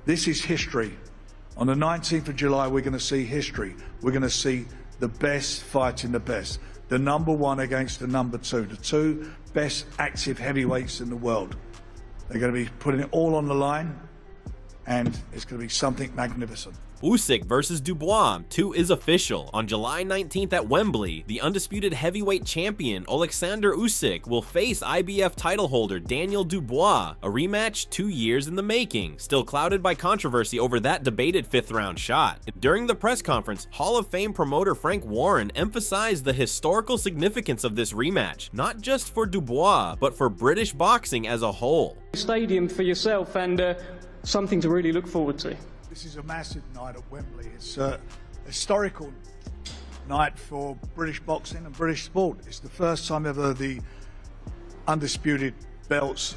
This is history. On the 19th of July, we're going to see history. We're going to see the best fighting the best. The number one against the number two. The two best active heavyweights in the world. They're going to be putting it all on the line, and it's going to be something magnificent. Usyk versus Dubois 2 is official. On July 19th at Wembley, the undisputed heavyweight champion Oleksander Usyk will face IBF title holder Daniel Dubois, a rematch 2 years in the making, still clouded by controversy over that debated 5th round shot. During the press conference, Hall of Fame promoter Frank Warren emphasized the historical significance of this rematch, not just for Dubois, but for British boxing as a whole. Stadium for yourself and something to really look forward to. This is a massive night at Wembley. It's a historical night for British boxing and British sport. It's the first time ever the undisputed belts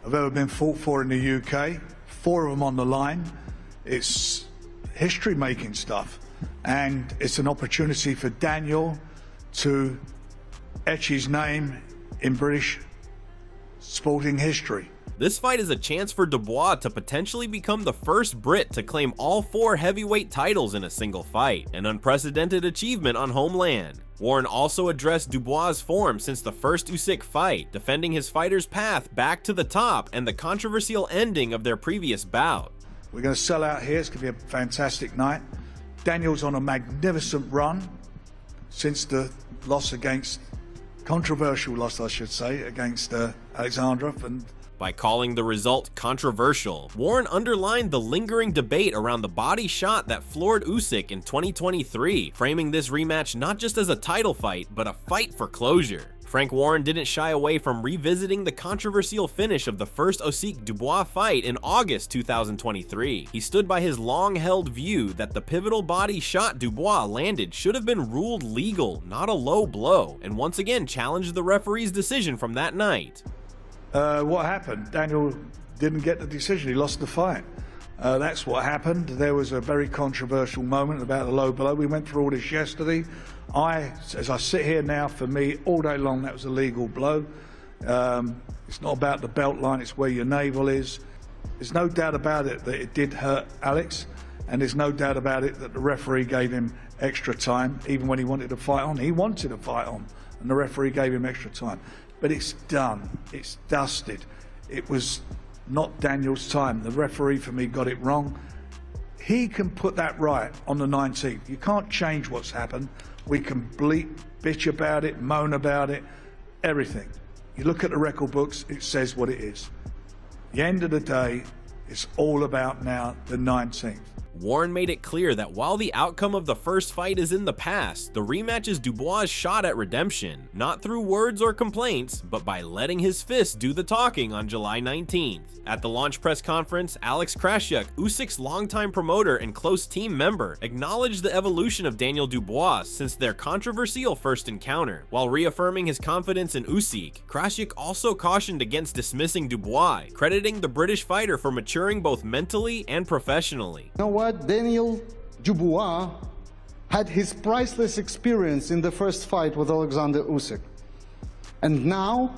have ever been fought for in the UK. 4 of them on the line. It's history-making stuff, and it's an opportunity for Daniel to etch his name in British sporting history. This fight is a chance for Dubois to potentially become the first Brit to claim all 4 heavyweight titles in a single fight, an unprecedented achievement on homeland. Warren also addressed Dubois' form since the first Usyk fight, defending his fighter's path back to the top and the controversial ending of their previous bout. We're going to sell out here. It's going to be a fantastic night. Daniel's on a magnificent run since the loss against, controversial loss I should say, against Alexander. And by calling the result controversial, Warren underlined the lingering debate around the body shot that floored Usyk in 2023, framing this rematch not just as a title fight, but a fight for closure. Frank Warren didn't shy away from revisiting the controversial finish of the first Usyk-Dubois fight in August 2023. He stood by his long-held view that the pivotal body shot Dubois landed should have been ruled legal, not a low blow, and once again challenged the referee's decision from that night. What happened? Daniel didn't get the decision. He lost the fight. That's what happened. There was a very controversial moment about the low blow. We went through all this yesterday. As I sit here now, for me, all day long, that was a legal blow. It's not about the belt line, it's where your navel is. There's no doubt about it that it did hurt Alex, and there's no doubt about it that the referee gave him extra time, even when he wanted to fight on. He wanted to fight on, and the referee gave him extra time. But it's done, it's dusted. It was not Daniel's time. The referee, for me, got it wrong. He can put that right on the 19th. You can't change what's happened. We can bitch about it, moan about it, everything. You look at the record books, it says what it is. The end of the day, it's all about now the 19th. Warren made it clear that while the outcome of the first fight is in the past, the rematch is Dubois' shot at redemption, not through words or complaints, but by letting his fists do the talking on July 19th. At the launch press conference, Krassyuk, Usyk's longtime promoter and close team member, acknowledged the evolution of Daniel Dubois since their controversial first encounter. While reaffirming his confidence in Usyk, Krassyuk also cautioned against dismissing Dubois, crediting the British fighter for maturing both mentally and professionally. You know what? Daniel Dubois had his priceless experience in the first fight with Oleksander Usyk. And now,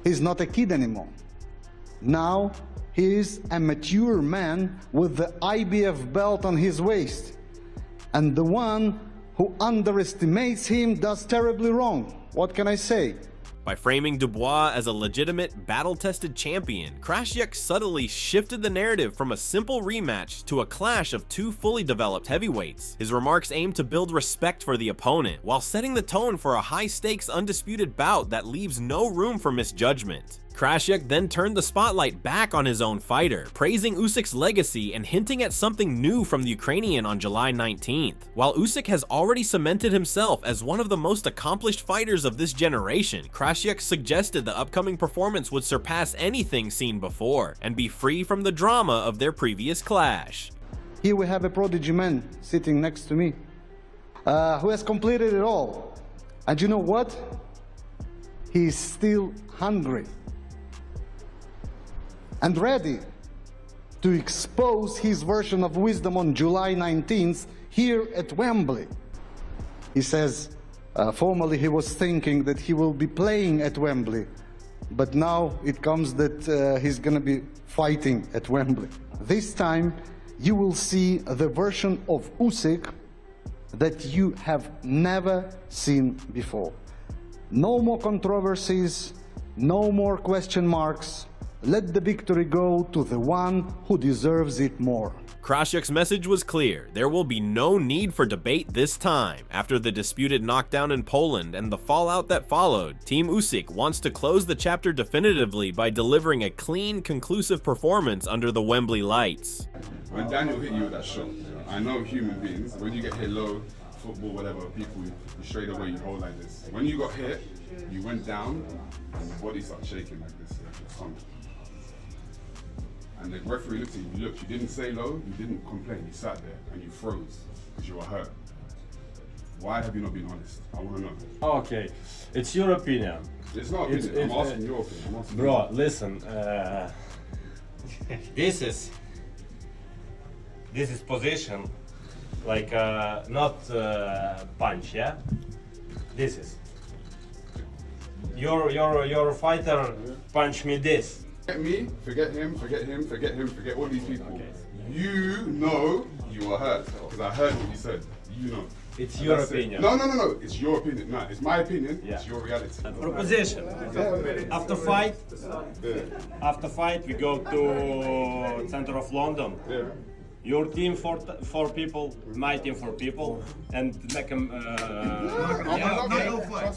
he's not a kid anymore. Now, he is a mature man with the IBF belt on his waist. And the one who underestimates him does terribly wrong. What can I say? By framing Dubois as a legitimate, battle-tested champion, Krassyuk subtly shifted the narrative from a simple rematch to a clash of 2 fully developed heavyweights. His remarks aimed to build respect for the opponent, while setting the tone for a high-stakes, undisputed bout that leaves no room for misjudgment. Krassyuk then turned the spotlight back on his own fighter, praising Usyk's legacy and hinting at something new from the Ukrainian on July 19th. While Usyk has already cemented himself as one of the most accomplished fighters of this generation, Krassyuk suggested the upcoming performance would surpass anything seen before and be free from the drama of their previous clash. Here we have a prodigy man sitting next to me, who has completed it all. And you know what? He's still hungry and ready to expose his version of wisdom on July 19th here at Wembley. He says, formerly he was thinking that he will be playing at Wembley, but now it comes that he's going to be fighting at Wembley. This time you will see the version of Usyk that you have never seen before. No more controversies, no more question marks. Let the victory go to the one who deserves it more. Krassyuk's message was clear. There will be no need for debate this time. After the disputed knockdown in Poland and the fallout that followed, Team Usyk wants to close the chapter definitively by delivering a clean, conclusive performance under the Wembley lights. When Daniel hit you with that shot, I know human beings, when you get hit low, football, whatever, people, you straight away you hold like this. When you got hit, you went down and your body started shaking like this, like your tongue. And the referee looked at you, you didn't say low, you didn't complain, you sat there and you froze because you were hurt. Why have you not been honest? I want to know. Okay, it's your opinion. It's not opinion, I'm asking your opinion. I'm asking Bro, your opinion. listen, this is position, like not punch, yeah? This is. Your fighter punch me this. Forget me, forget him, forget him, forget him, forget all these people. Okay. You know you were hurt, because I heard what you said. You know. It's your opinion. No, it's your opinion. No, it's my opinion, yeah. It's your reality. Proposition. After fight, we go to center of London. Yeah. Your team four people, my team 4 people, and make them. Trust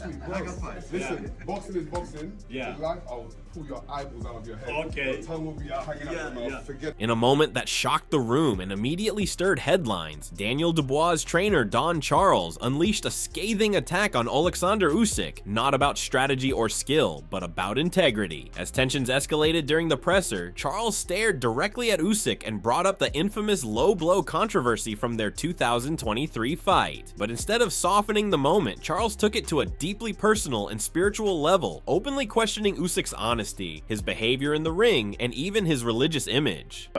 me, boss. Listen, boxing is boxing. Yeah. In life, I'll pull your eyeballs out of your head. Okay. Your tongue will be out hanging out of your mouth. Forget. In a moment that shocked the room and immediately stirred headlines, Daniel Dubois' trainer Don Charles unleashed a scathing attack on Oleksander Usyk, not about strategy or skill, but about integrity. As tensions escalated during the presser, Charles stared directly at Usyk and brought up the infamous low blow controversy from their 2023 fight. But instead of softening the moment, Charles took it to a deeply personal and spiritual level, openly questioning Usyk's honesty, his behavior in the ring, and even his religious image.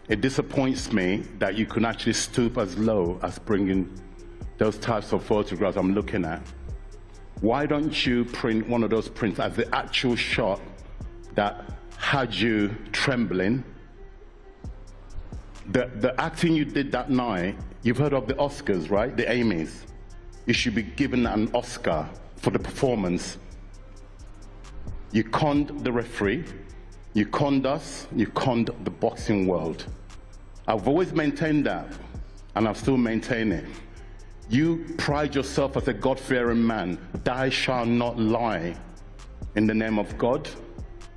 It disappoints me that you can actually stoop as low as bringing those types of photographs I'm looking at. Why don't you print one of those prints as the actual shot that had you trembling? The acting you did that night, you've heard of the Oscars, right? The Emmys. You should be given an Oscar for the performance. You conned the referee, you conned us, you conned the boxing world. I've always maintained that, and I'll still maintain it. You pride yourself as a God-fearing man. Thou shalt not lie in the name of God.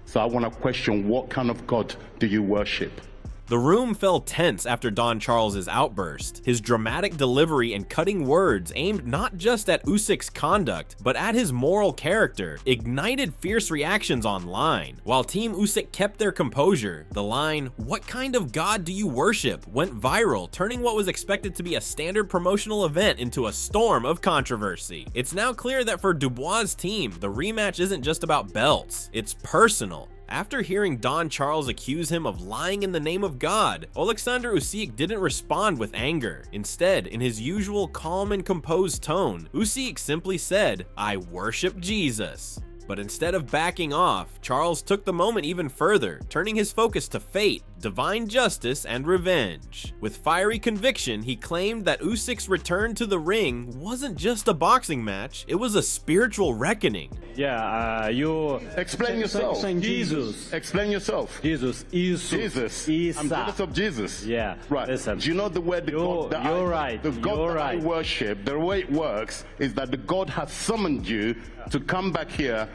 So I want to question, what kind of God do you worship? The room fell tense after Don Charles' outburst. His dramatic delivery and cutting words aimed not just at Usyk's conduct, but at his moral character, ignited fierce reactions online. While Team Usyk kept their composure, the line, "What kind of God do you worship?" went viral, turning what was expected to be a standard promotional event into a storm of controversy. It's now clear that for Dubois' team, the rematch isn't just about belts, it's personal. After hearing Don Charles accuse him of lying in the name of God, Oleksander Usyk didn't respond with anger. Instead, in his usual calm and composed tone, Usyk simply said, "I worship Jesus." But instead of backing off, Charles took the moment even further, turning his focus to fate, divine justice, and revenge. With fiery conviction, he claimed that Usyk's return to the ring wasn't just a boxing match, it was a spiritual reckoning. Yeah, you Explain yourself. Jesus. Explain yourself. Jesus. Jesus. I'm jealous of Jesus. Yeah. Right. Listen. Do you know the word God that you're right. The God You're that I right. worship, the way it works is that the God has summoned you to come back here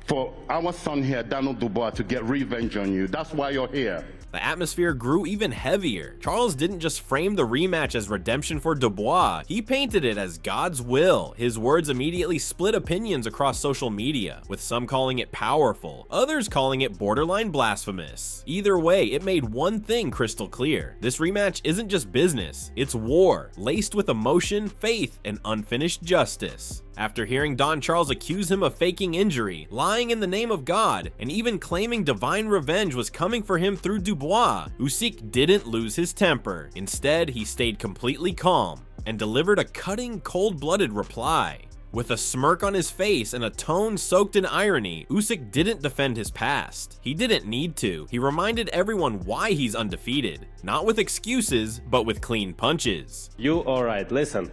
for our son here, Daniel Dubois, to get revenge on you. That's why you're here. The atmosphere grew even heavier. Charles didn't just frame the rematch as redemption for Dubois, he painted it as God's will. His words immediately split opinions across social media, with some calling it powerful, others calling it borderline blasphemous. Either way, it made one thing crystal clear. This rematch isn't just business, it's war, laced with emotion, faith, and unfinished justice. After hearing Don Charles accuse him of faking injury, lying in the name of God, and even claiming divine revenge was coming for him through Dubois, Usyk didn't lose his temper. Instead, he stayed completely calm and delivered a cutting, cold-blooded reply. With a smirk on his face and a tone soaked in irony, Usyk didn't defend his past. He didn't need to. He reminded everyone why he's undefeated. Not with excuses, but with clean punches. You alright, listen.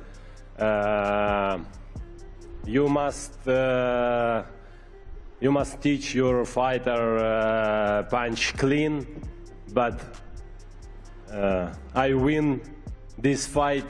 You must teach your fighter punch clean, but I win this fight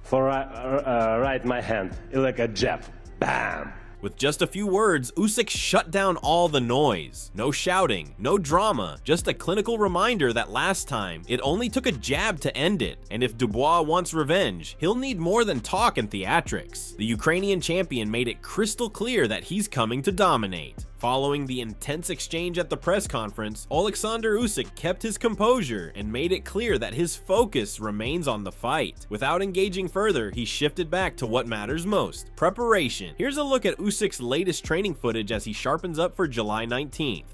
for right my hand, like a jab, bam. With just a few words, Usyk shut down all the noise. No shouting, no drama, just a clinical reminder that last time, it only took a jab to end it. And if Dubois wants revenge, he'll need more than talk and theatrics. The Ukrainian champion made it crystal clear that he's coming to dominate. Following the intense exchange at the press conference, Oleksander Usyk kept his composure and made it clear that his focus remains on the fight. Without engaging further, he shifted back to what matters most: preparation. Here's a look at Usyk's latest training footage as he sharpens up for July 19th.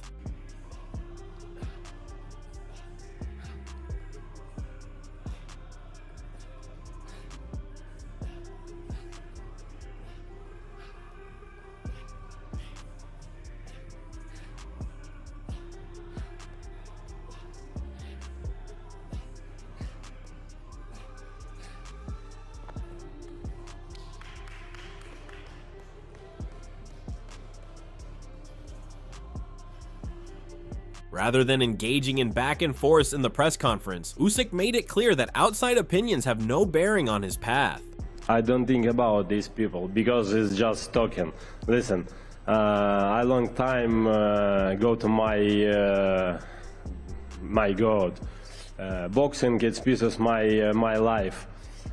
Rather than engaging in back and forth in the press conference, Usyk made it clear that outside opinions have no bearing on his path. I don't think about these people because it's just talking. Listen, I long time go to my God. Boxing, it's pieces my life.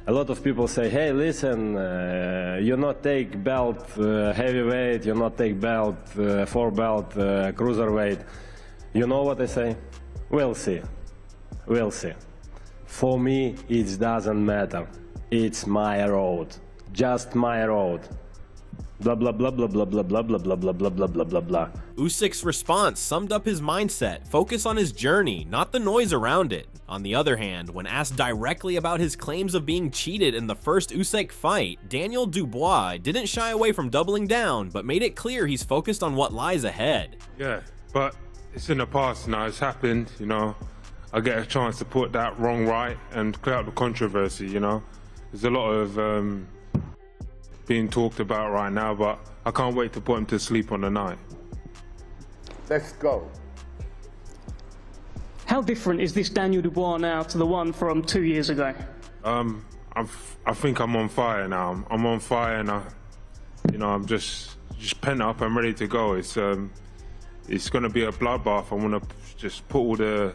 A lot of people say, hey, listen, you not take belt heavyweight, you not take belt 4 belt cruiserweight. You know what I say? We'll see. We'll see. For me, it doesn't matter. It's my road. Just my road. Blah blah blah blah blah blah blah blah blah blah blah blah blah blah blah. Usyk's response summed up his mindset: focus on his journey, not the noise around it. On the other hand, when asked directly about his claims of being cheated in the first Usyk fight, Daniel Dubois didn't shy away from doubling down, but made it clear he's focused on what lies ahead. Yeah, but it's in the past now, it's happened, you know. I get a chance to put that wrong right and clear up the controversy, you know. There's a lot of being talked about right now, but I can't wait to put him to sleep on the night. Let's go. How different is this Daniel Dubois now to the one from 2 years ago? I think I'm on fire now. I'm on fire and I'm just pent up and ready to go. It's going to be a bloodbath. I want to just put all the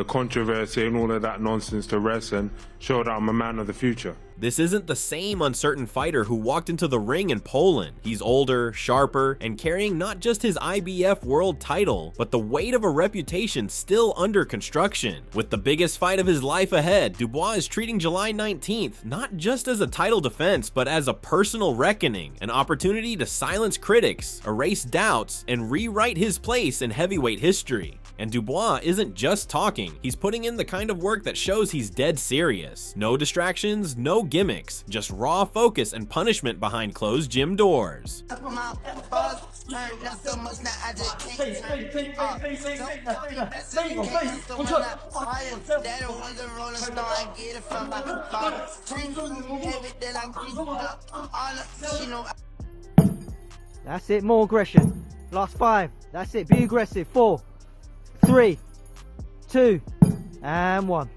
controversy and all of that nonsense to rest and show that I'm a man of the future. This isn't the same uncertain fighter who walked into the ring in Poland. He's older, sharper, and carrying not just his IBF world title, but the weight of a reputation still under construction. With the biggest fight of his life ahead, Dubois is treating July 19th not just as a title defense, but as a personal reckoning, an opportunity to silence critics, erase doubts, and rewrite his place in heavyweight history. And Dubois isn't just talking, he's putting in the kind of work that shows he's dead serious. No distractions, no gimmicks, just raw focus and punishment behind closed gym doors. That's it, more aggression. Last 5, that's it, be aggressive. 4, 3, 2, and 1.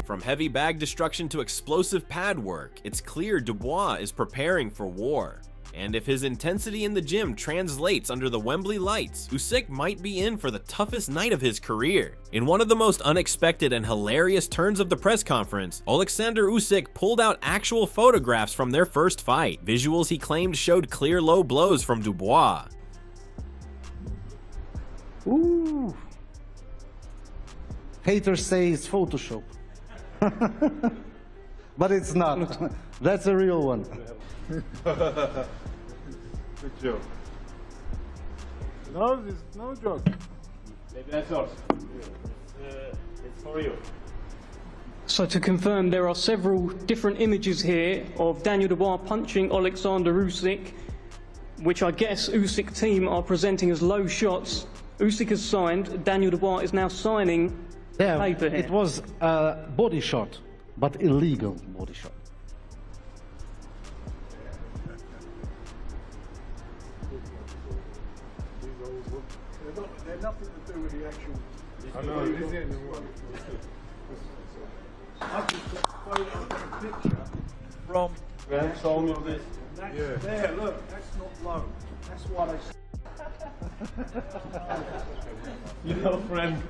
From heavy bag destruction to explosive pad work, it's clear Dubois is preparing for war. And if his intensity in the gym translates under the Wembley lights, Usyk might be in for the toughest night of his career. In one of the most unexpected and hilarious turns of the press conference, Oleksander Usyk pulled out actual photographs from their first fight, visuals he claimed showed clear low blows from Dubois. Ooh. Haters say it's Photoshop. But it's not. That's a real one. Good job. No, it's no joke. Maybe that's yours. It's for you. So to confirm, there are several different images here of Daniel Dubois punching Oleksander Usyk, which I guess Usyk team are presenting as low shots. Usyk has signed, Daniel Dubois is now signing paper here. It was a body shot, but illegal body shot. They're nothing to do with the actual. I know, this is I just took a photo of a picture from. Show me this. That's there, look, that's not low. That's why they. You know, friend,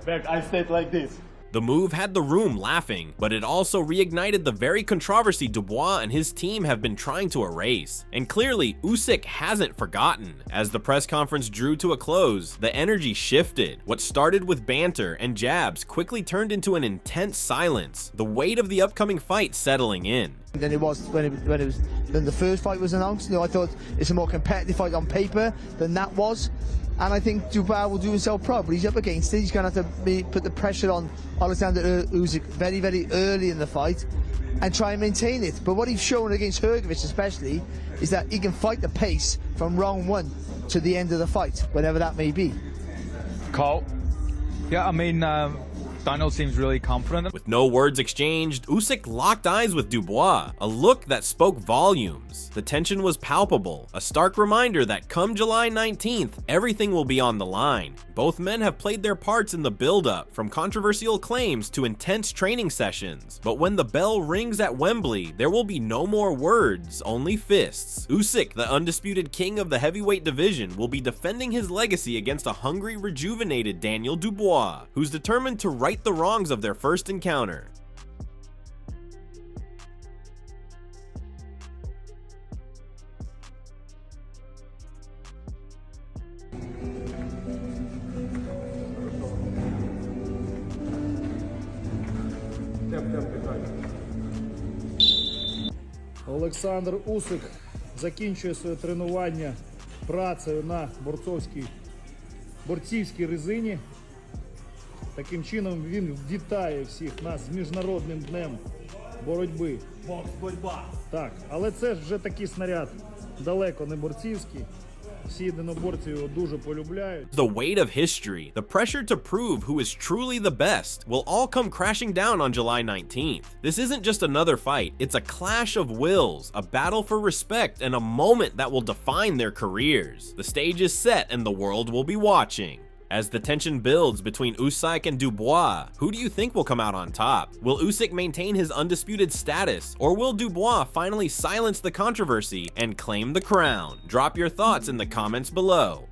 back I stayed like this. The move had the room laughing, but it also reignited the very controversy Dubois and his team have been trying to erase. And clearly, Usyk hasn't forgotten. As the press conference drew to a close, the energy shifted. What started with banter and jabs quickly turned into an intense silence, the weight of the upcoming fight settling in. Than it was when the first fight was announced. You know, I thought it's a more competitive fight on paper than that was. And I think Dubois will do himself proud, but he's up against it. He's going to have to put the pressure on Oleksander Usyk very, very early in the fight and try and maintain it. But what he's shown against Hrgovic especially is that he can fight the pace from round one to the end of the fight, whenever that may be. Carl? Yeah, I mean, Daniel seems really confident. With no words exchanged, Usyk locked eyes with Dubois, a look that spoke volumes. The tension was palpable, a stark reminder that come July 19th, everything will be on the line. Both men have played their parts in the build-up, from controversial claims to intense training sessions. But when the bell rings at Wembley, there will be no more words, only fists. Usyk, the undisputed king of the heavyweight division, will be defending his legacy against a hungry, rejuvenated Daniel Dubois, who's determined to right the wrongs of their first encounter. Олександр Усик закінчує своє тренування працею на борцівській резині. Таким чином він вітає всіх нас з Міжнародним днем боротьби. Боротьба. Так, але це ж вже такий снаряд далеко не борцівський. Всі єдиноборці його дуже полюбляють. The weight of history, the pressure to prove who is truly the best, will all come crashing down on July 19th. This isn't just another fight, it's a clash of wills, a battle for respect, and a moment that will define their careers. The stage is set and the world will be watching. As the tension builds between Usyk and Dubois, who do you think will come out on top? Will Usyk maintain his undisputed status, or will Dubois finally silence the controversy and claim the crown? Drop your thoughts in the comments below.